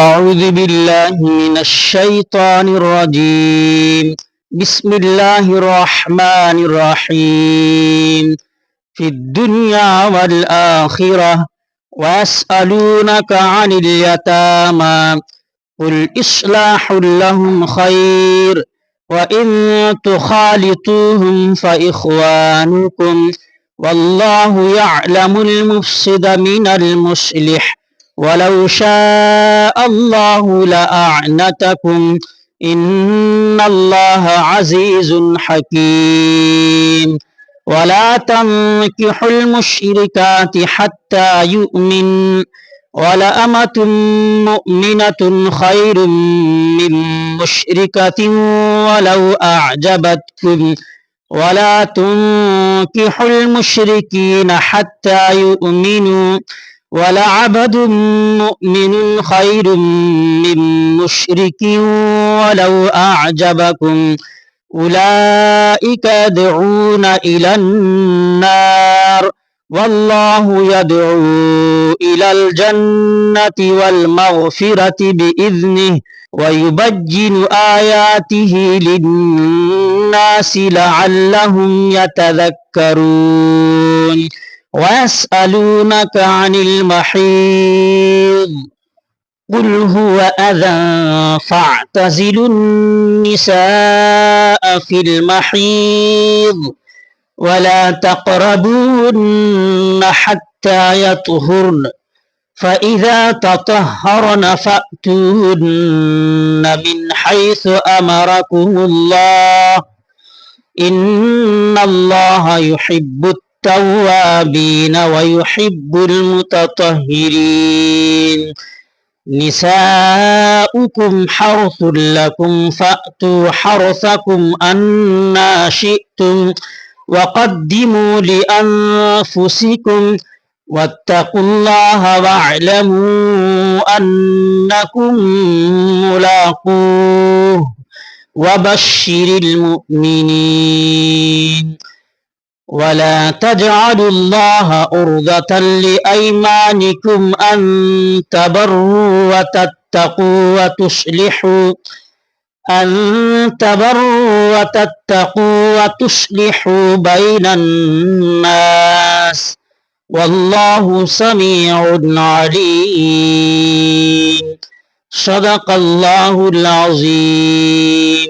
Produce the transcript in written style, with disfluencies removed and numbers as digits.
أعوذ بالله من الشيطان الرجيم. بسم الله الرحمن الرحيم. في الدنيا والآخرة ويسألونك عن اليتامى قل إصلاح لهم خير وإن تخالطوهم فإخوانكم والله يعلم المفسد من المصلح ولو شاء الله لأعنتكم إن الله عزيز حكيم. ولا تنكحوا المشركات حتى يؤمن ولأمة مؤمنة خير من مشركة ولو أعجبتكم ولا تنكحوا المشركين حتى يؤمنوا ولعبد مؤمن خير من مشرك ولو أعجبكم أولئك يدعون إلى النار والله يدعو إلى الجنة والمغفرة بإذنه ويبين آياته للناس لعلهم يتذكرون. ويسألونك عن المحيض قل هو أذى فاعتزلوا النساء في المحيض ولا تقربوهن حتى يطهرن فإذا تطهرن فأتوهن من حيث أمركم الله إن الله يحب التوابين ويحب المتطهرين. نساؤكم حرث لكم فأتوا حرثكم أنى شئتم وقدموا لأنفسكم واتقوا الله واعلموا أنكم ملاقوه وبشر المؤمنين. ولا تجعلوا الله عرضة لأيمانكم أن تبروا وتتقوا بين الناس والله سميع عليم. صدق الله العظيم.